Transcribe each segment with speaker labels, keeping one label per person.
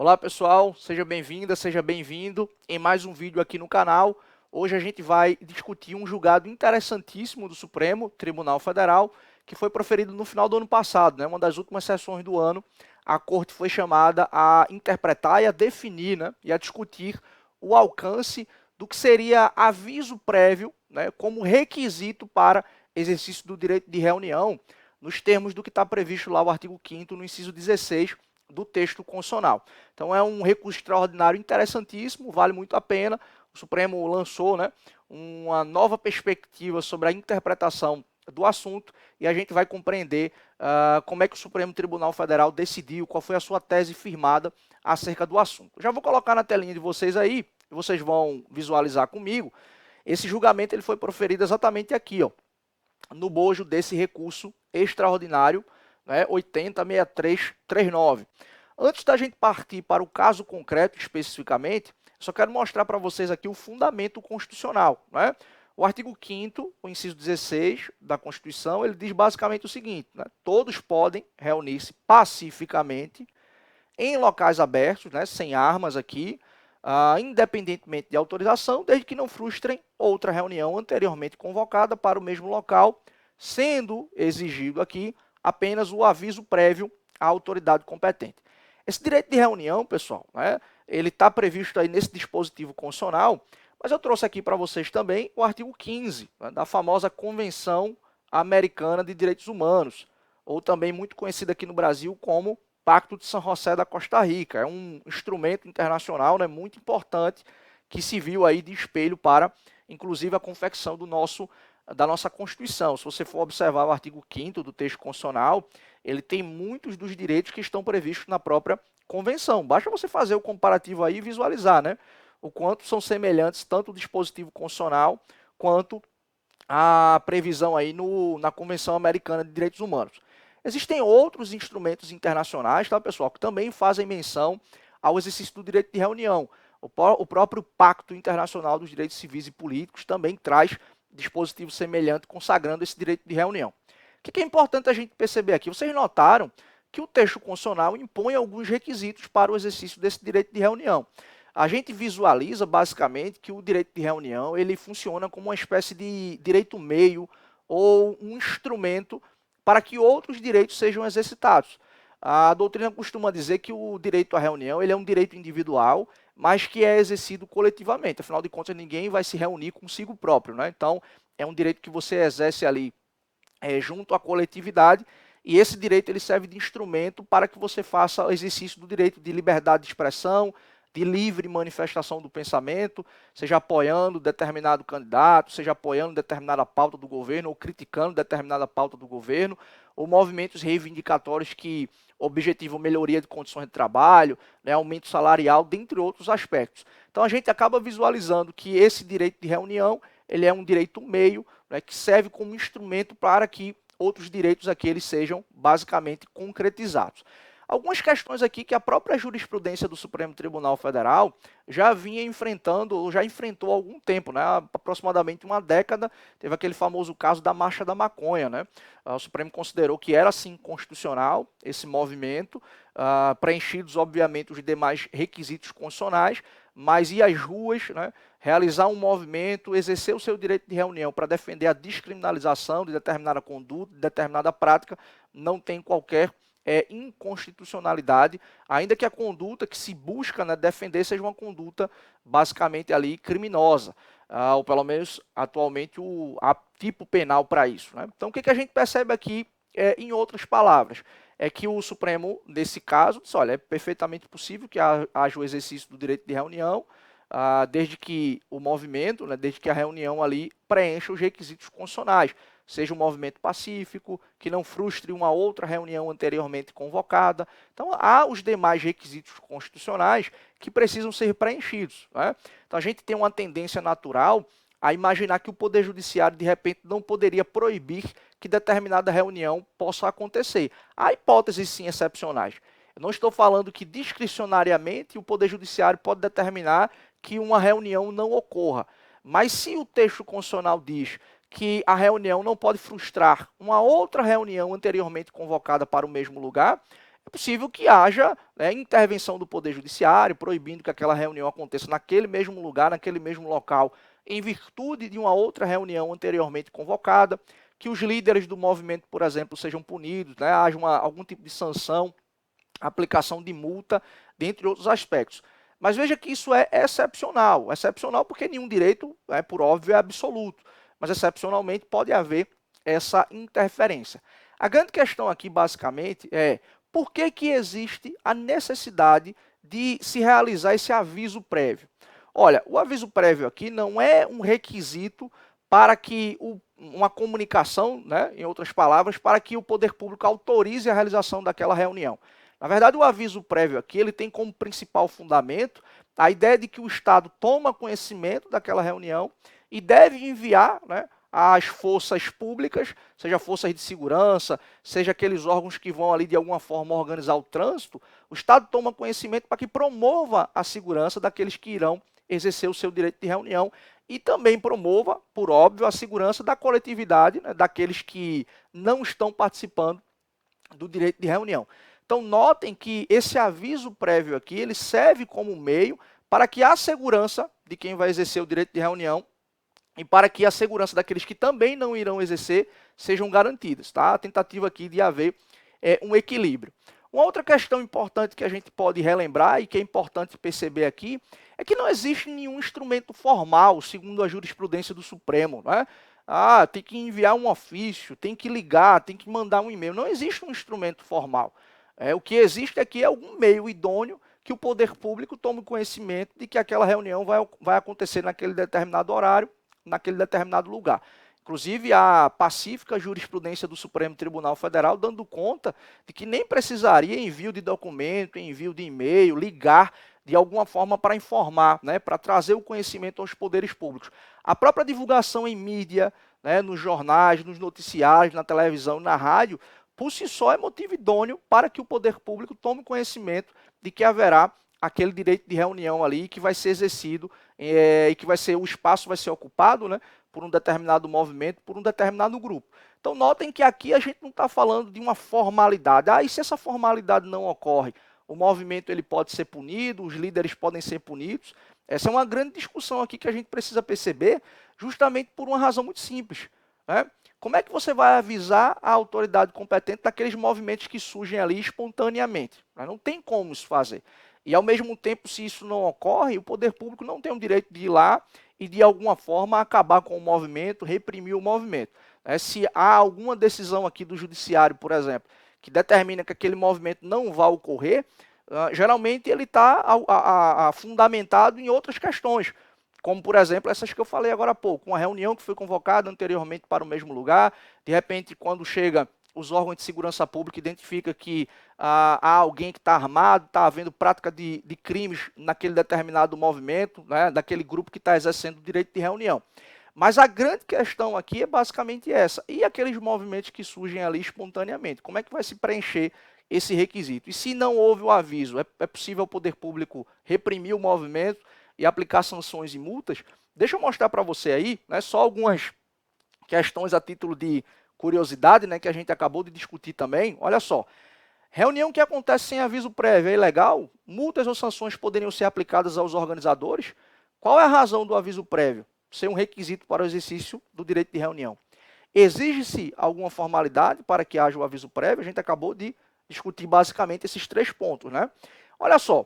Speaker 1: Olá pessoal, seja bem-vinda, seja bem-vindo em mais um vídeo aqui no canal. Hoje a gente vai discutir um julgado interessantíssimo do Supremo Tribunal Federal que foi proferido no final do ano passado, né? Uma das últimas sessões do ano. A corte foi chamada a interpretar e a definir, né? E a discutir o alcance do que seria aviso prévio, né? Como requisito para exercício do direito de reunião, nos termos do que está previsto lá o artigo 5º no inciso 16 do texto constitucional. Então é um recurso extraordinário interessantíssimo, vale muito a pena. O Supremo lançou, né, uma nova perspectiva sobre a interpretação do assunto e a gente vai compreender como é que o Supremo Tribunal Federal decidiu, qual foi a sua tese firmada acerca do assunto. Já vou colocar na telinha de vocês aí, vocês vão visualizar comigo. Esse julgamento ele foi proferido exatamente aqui, ó, no bojo desse recurso extraordinário, né, 806339. Antes da gente partir para o caso concreto especificamente, só quero mostrar para vocês aqui o fundamento constitucional, né? O artigo 5º, o inciso 16 da Constituição, ele diz basicamente o seguinte, né? Todos podem reunir-se pacificamente em locais abertos, né, sem armas aqui, independentemente de autorização, desde que não frustrem outra reunião anteriormente convocada para o mesmo local, sendo exigido aqui apenas o aviso prévio à autoridade competente. Esse direito de reunião, pessoal, né, ele está previsto aí nesse dispositivo constitucional, mas eu trouxe aqui para vocês também o artigo 15, né, da famosa Convenção Americana de Direitos Humanos, ou também muito conhecida aqui no Brasil como Pacto de São José da Costa Rica. É um instrumento internacional, né, muito importante que se viu aí de espelho para, inclusive, a confecção da nossa Constituição. Se você for observar o artigo 5º do texto constitucional, ele tem muitos dos direitos que estão previstos na própria Convenção. Basta você fazer o comparativo aí e visualizar, né, o quanto são semelhantes tanto o dispositivo constitucional quanto a previsão aí na Convenção Americana de Direitos Humanos. Existem outros instrumentos internacionais, tá, pessoal, que também fazem menção ao exercício do direito de reunião. O próprio Pacto Internacional dos Direitos Civis e Políticos também traz dispositivo semelhante consagrando esse direito de reunião. O que é importante a gente perceber aqui? Vocês notaram que o texto constitucional impõe alguns requisitos para o exercício desse direito de reunião. A gente visualiza basicamente que o direito de reunião ele funciona como uma espécie de direito meio ou um instrumento para que outros direitos sejam exercitados. A doutrina costuma dizer que o direito à reunião ele é um direito individual, mas que é exercido coletivamente. Afinal de contas, ninguém vai se reunir consigo próprio, né? Então, é um direito que você exerce ali junto à coletividade, e esse direito ele serve de instrumento para que você faça o exercício do direito de liberdade de expressão, de livre manifestação do pensamento, seja apoiando determinado candidato, seja apoiando determinada pauta do governo ou criticando determinada pauta do governo, ou movimentos reivindicatórios que objetivam melhoria de condições de trabalho, né, aumento salarial, dentre outros aspectos. Então a gente acaba visualizando que esse direito de reunião ele é um direito meio, né, que serve como instrumento para que outros direitos aqui eles sejam basicamente concretizados. Algumas questões aqui que a própria jurisprudência do Supremo Tribunal Federal já vinha enfrentando, ou já enfrentou há algum tempo, né? Aproximadamente uma década, teve aquele famoso caso da Marcha da Maconha, né? O Supremo considerou que era, sim, constitucional esse movimento, preenchidos, obviamente, os demais requisitos constitucionais, mas ir às ruas, né? Realizar um movimento, exercer o seu direito de reunião para defender a descriminalização de determinada conduta, de determinada prática, não tem qualquer inconstitucionalidade, ainda que a conduta que se busca, né, defender seja uma conduta basicamente ali criminosa, ou pelo menos atualmente há tipo penal para isso, né? Então o que a gente percebe aqui, em outras palavras, é que o Supremo, nesse caso, diz, olha, é perfeitamente possível que haja o exercício do direito de reunião, desde que o movimento, né, desde que a reunião ali preencha os requisitos constitucionais, seja um movimento pacífico, que não frustre uma outra reunião anteriormente convocada. Então, há os demais requisitos constitucionais que precisam ser preenchidos, né? Então, a gente tem uma tendência natural a imaginar que o Poder Judiciário, de repente, não poderia proibir que determinada reunião possa acontecer. Há hipóteses, sim, excepcionais. Eu não estou falando que discricionariamente o Poder Judiciário pode determinar que uma reunião não ocorra. Mas se o texto constitucional diz que a reunião não pode frustrar uma outra reunião anteriormente convocada para o mesmo lugar, é possível que haja, né, intervenção do Poder Judiciário, proibindo que aquela reunião aconteça naquele mesmo lugar, naquele mesmo local, em virtude de uma outra reunião anteriormente convocada, que os líderes do movimento, por exemplo, sejam punidos, né, haja algum tipo de sanção, aplicação de multa, dentre outros aspectos. Mas veja que isso é excepcional. Excepcional porque nenhum direito, por óbvio, é absoluto. Mas excepcionalmente pode haver essa interferência. A grande questão aqui, basicamente, é por que existe a necessidade de se realizar esse aviso prévio? Olha, o aviso prévio aqui não é um requisito para que uma comunicação, né, em outras palavras, para que o poder público autorize a realização daquela reunião. Na verdade, o aviso prévio aqui ele tem como principal fundamento a ideia de que o Estado toma conhecimento daquela reunião e deve enviar, né, às forças públicas, seja forças de segurança, seja aqueles órgãos que vão ali de alguma forma organizar o trânsito, o Estado toma conhecimento para que promova a segurança daqueles que irão exercer o seu direito de reunião e também promova, por óbvio, a segurança da coletividade, né, daqueles que não estão participando do direito de reunião. Então, notem que esse aviso prévio aqui, ele serve como meio para que a segurança de quem vai exercer o direito de reunião e para que a segurança daqueles que também não irão exercer sejam garantidas. Tá? A tentativa aqui de haver um equilíbrio. Uma outra questão importante que a gente pode relembrar e que é importante perceber aqui é que não existe nenhum instrumento formal, segundo a jurisprudência do Supremo, né? Tem que enviar um ofício, tem que ligar, tem que mandar um e-mail. Não existe um instrumento formal. O que existe aqui é algum meio idôneo que o poder público tome conhecimento de que aquela reunião vai acontecer naquele determinado horário, naquele determinado lugar. Inclusive, a pacífica jurisprudência do Supremo Tribunal Federal dando conta de que nem precisaria envio de documento, envio de e-mail, ligar de alguma forma para informar, né, para trazer o conhecimento aos poderes públicos. A própria divulgação em mídia, né, nos jornais, nos noticiários, na televisão e na rádio, por si só é motivo idôneo para que o poder público tome conhecimento de que haverá aquele direito de reunião ali que vai ser exercido e que o espaço vai ser ocupado, né, por um determinado movimento, por um determinado grupo. Então notem que aqui a gente não está falando de uma formalidade. E se essa formalidade não ocorre, o movimento ele pode ser punido, os líderes podem ser punidos. Essa é uma grande discussão aqui que a gente precisa perceber, justamente por uma razão muito simples, né? Como é que você vai avisar a autoridade competente daqueles movimentos que surgem ali espontaneamente? Não tem como isso fazer. E, ao mesmo tempo, se isso não ocorre, o poder público não tem o direito de ir lá e, de alguma forma, acabar com o movimento, reprimir o movimento. Se há alguma decisão aqui do judiciário, por exemplo, que determina que aquele movimento não vai ocorrer, geralmente ele está fundamentado em outras questões, como, por exemplo, essas que eu falei agora há pouco, uma reunião que foi convocada anteriormente para o mesmo lugar, de repente, quando chega os órgãos de segurança pública identificam que há alguém que está armado, está havendo prática de crimes naquele determinado movimento, né, daquele grupo que está exercendo o direito de reunião. Mas a grande questão aqui é basicamente essa. E aqueles movimentos que surgem ali espontaneamente? Como é que vai se preencher esse requisito? E se não houve o aviso, é possível o poder público reprimir o movimento e aplicar sanções e multas? Deixa eu mostrar para você aí, né, só algumas questões a título de curiosidade, né, que a gente acabou de discutir também. Olha só, reunião que acontece sem aviso prévio é ilegal? Multas ou sanções poderiam ser aplicadas aos organizadores? Qual é a razão do aviso prévio ser um requisito para o exercício do direito de reunião? Exige-se alguma formalidade para que haja o aviso prévio? A gente acabou de discutir basicamente esses 3 pontos, né? Olha só,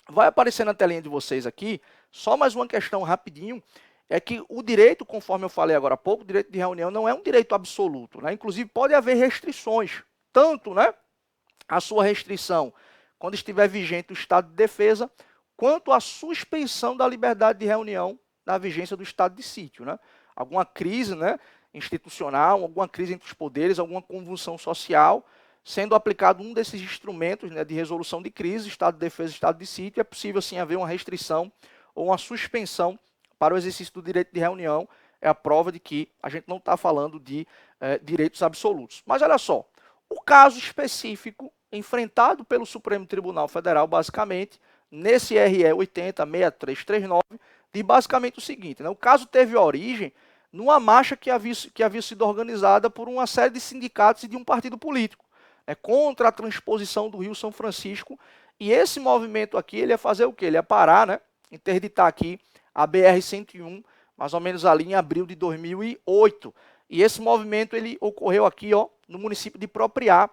Speaker 1: vai aparecer na telinha de vocês aqui, só mais uma questão rapidinho, é que o direito, conforme eu falei agora há pouco, o direito de reunião não é um direito absoluto, né? Inclusive pode haver restrições, tanto, né, a sua restrição quando estiver vigente o estado de defesa, quanto a suspensão da liberdade de reunião na vigência do estado de sítio, né? Alguma crise, né, institucional, alguma crise entre os poderes, alguma convulsão social, sendo aplicado um desses instrumentos, né, de resolução de crise, estado de defesa e estado de sítio, é possível sim haver uma restrição ou uma suspensão para o exercício do direito de reunião. É a prova de que a gente não está falando de direitos absolutos. Mas olha só, o caso específico enfrentado pelo Supremo Tribunal Federal, basicamente, nesse RE 806339, diz basicamente o seguinte, né? O caso teve origem numa marcha que havia sido organizada por uma série de sindicatos e de um partido político, contra a transposição do Rio São Francisco. E esse movimento aqui, ele ia fazer o quê? Ele ia parar, né, interditar aqui a BR-101, mais ou menos ali em abril de 2008. E esse movimento ele ocorreu aqui, ó, no município de Propriá,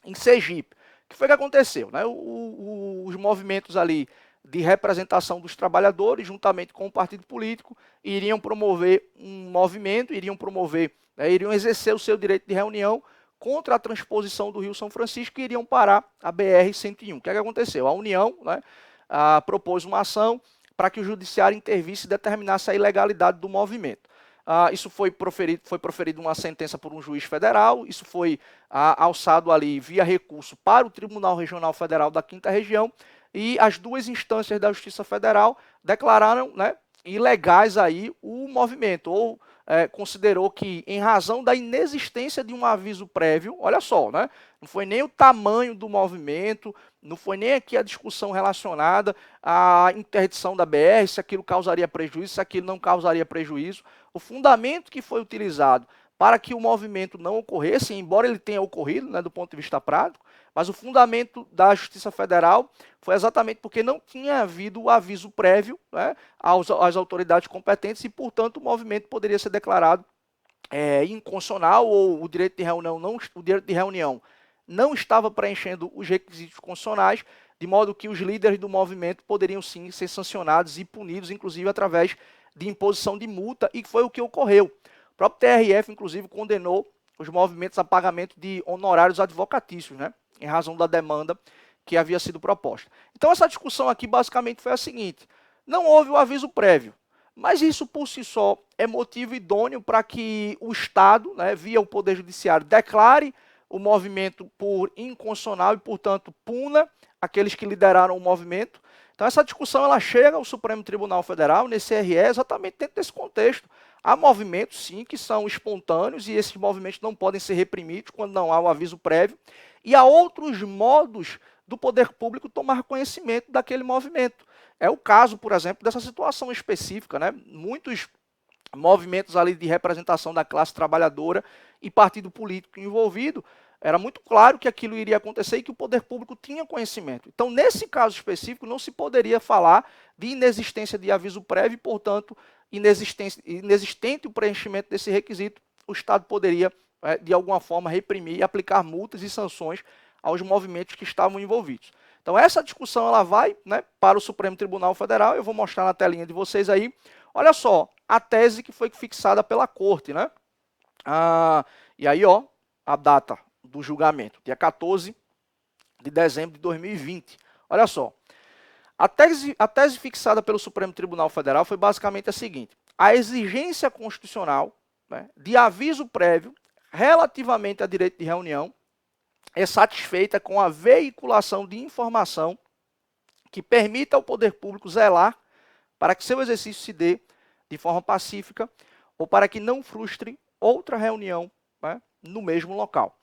Speaker 1: em Sergipe. O que foi que aconteceu? Né? Os movimentos ali de representação dos trabalhadores, juntamente com o partido político, iriam promover um movimento, iriam exercer o seu direito de reunião contra a transposição do Rio São Francisco e iriam parar a BR-101. O que aconteceu? A União, né, propôs uma ação para que o judiciário intervisse e determinasse a ilegalidade do movimento. Isso foi proferido uma sentença por um juiz federal, isso foi alçado ali via recurso para o Tribunal Regional Federal da 5ª Região, e as duas instâncias da Justiça Federal declararam, né, ilegais aí o movimento, ou considerou que, em razão da inexistência de um aviso prévio, olha só, né, não foi nem o tamanho do movimento, não foi nem aqui a discussão relacionada à interdição da BR, se aquilo causaria prejuízo, se aquilo não causaria prejuízo. O fundamento que foi utilizado para que o movimento não ocorresse, embora ele tenha ocorrido, né, do ponto de vista prático, mas o fundamento da Justiça Federal foi exatamente porque não tinha havido o aviso prévio, né, às autoridades competentes e, portanto, o movimento poderia ser declarado inconstitucional, ou o direito de reunião não estava preenchendo os requisitos constitucionais, de modo que os líderes do movimento poderiam sim ser sancionados e punidos, inclusive através de imposição de multa, e foi o que ocorreu. O próprio TRF, inclusive, condenou os movimentos a pagamento de honorários advocatícios, né, em razão da demanda que havia sido proposta. Então, essa discussão aqui basicamente foi a seguinte: não houve o aviso prévio, mas isso por si só é motivo idôneo para que o Estado, né, via o Poder Judiciário, declare o movimento por inconstitucional e, portanto, puna aqueles que lideraram o movimento. Então, essa discussão ela chega ao Supremo Tribunal Federal, nesse RE, exatamente dentro desse contexto. Há movimentos, sim, que são espontâneos e esses movimentos não podem ser reprimidos quando não há o aviso prévio. E há outros modos do poder público tomar conhecimento daquele movimento. É o caso, por exemplo, dessa situação específica, né? Muitos movimentos ali de representação da classe trabalhadora e partido político envolvido, era muito claro que aquilo iria acontecer e que o poder público tinha conhecimento. Então, nesse caso específico, não se poderia falar de inexistência de aviso prévio e, portanto, inexistente o preenchimento desse requisito, o Estado poderia, de alguma forma, reprimir e aplicar multas e sanções aos movimentos que estavam envolvidos. Então, essa discussão ela vai, né, para o Supremo Tribunal Federal. Eu vou mostrar na telinha de vocês aí. Olha só, a tese que foi fixada pela Corte, né? E aí, ó, a data do julgamento, dia 14 de dezembro de 2020. Olha só, a tese fixada pelo Supremo Tribunal Federal foi basicamente a seguinte: a exigência constitucional, né, de aviso prévio relativamente a direito de reunião é satisfeita com a veiculação de informação que permita ao poder público zelar para que seu exercício se dê de forma pacífica ou para que não frustre outra reunião, né, no mesmo local.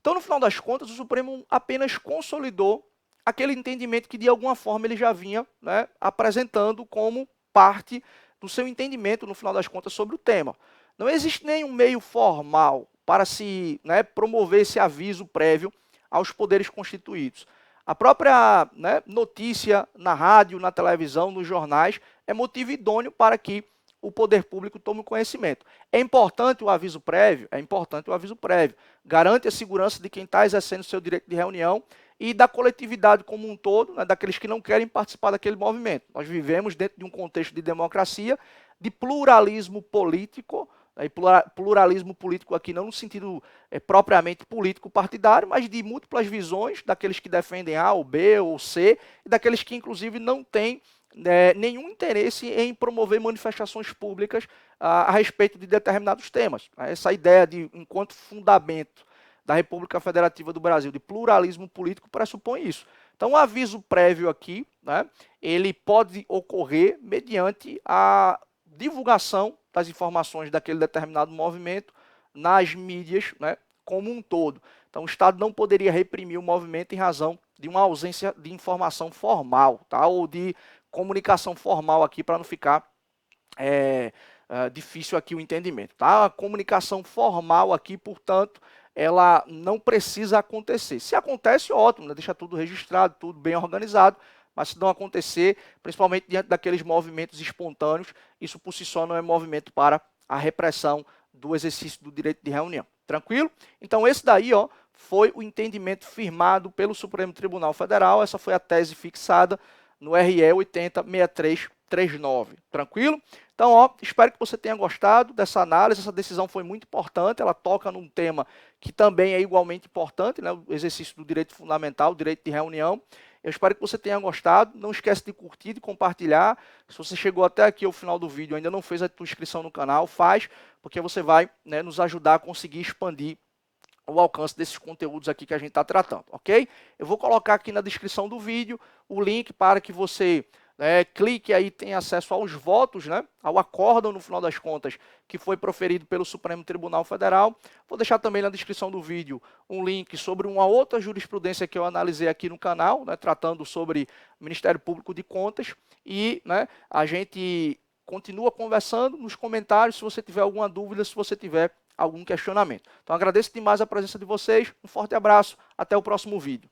Speaker 1: Então, no final das contas, o Supremo apenas consolidou aquele entendimento que, de alguma forma, ele já vinha, né, apresentando como parte do seu entendimento, no final das contas, sobre o tema. Não existe nenhum meio formal para se, né, promover esse aviso prévio aos poderes constituídos. A própria, né, notícia na rádio, na televisão, nos jornais, é motivo idôneo para que o poder público tome conhecimento. É importante o aviso prévio? É importante o aviso prévio. Garante a segurança de quem está exercendo seu direito de reunião e da coletividade como um todo, né, daqueles que não querem participar daquele movimento. Nós vivemos dentro de um contexto de democracia, de pluralismo político, e pluralismo político aqui não no sentido propriamente político partidário, mas de múltiplas visões daqueles que defendem A ou B ou C, e daqueles que inclusive não têm nenhum interesse em promover manifestações públicas a respeito de determinados temas. Essa ideia de, enquanto fundamento da República Federativa do Brasil, de pluralismo político, pressupõe isso. Então, o aviso prévio aqui, né, ele pode ocorrer mediante a divulgação das informações daquele determinado movimento nas mídias, né, como um todo. Então, o Estado não poderia reprimir o movimento em razão de uma ausência de informação formal, tá? Ou de comunicação formal aqui, para não ficar difícil aqui o entendimento. Tá? A comunicação formal aqui, portanto, ela não precisa acontecer. Se acontece, ótimo, né? Deixa tudo registrado, tudo bem organizado, mas se não acontecer, principalmente diante daqueles movimentos espontâneos, isso por si só não é movimento para a repressão do exercício do direito de reunião. Tranquilo? Então esse daí, ó, foi o entendimento firmado pelo Supremo Tribunal Federal, essa foi a tese fixada no RE 806339. Tranquilo? Então, ó, espero que você tenha gostado dessa análise. Essa decisão foi muito importante, ela toca num tema que também é igualmente importante, né? O exercício do direito fundamental, o direito de reunião. Eu espero que você tenha gostado. Não esquece de curtir, de compartilhar. Se você chegou até aqui ao final do vídeo e ainda não fez a sua inscrição no canal, faz, porque você vai, né, nos ajudar a conseguir expandir o alcance desses conteúdos aqui que a gente está tratando, ok? Eu vou colocar aqui na descrição do vídeo o link para que você clique aí e tenha acesso aos votos, né, ao acórdão, no final das contas, que foi proferido pelo Supremo Tribunal Federal. Vou deixar também na descrição do vídeo um link sobre uma outra jurisprudência que eu analisei aqui no canal, né, tratando sobre Ministério Público de Contas. E, né, a gente continua conversando nos comentários se você tiver alguma dúvida, se você tiver algum questionamento. Então agradeço demais a presença de vocês, um forte abraço, até o próximo vídeo.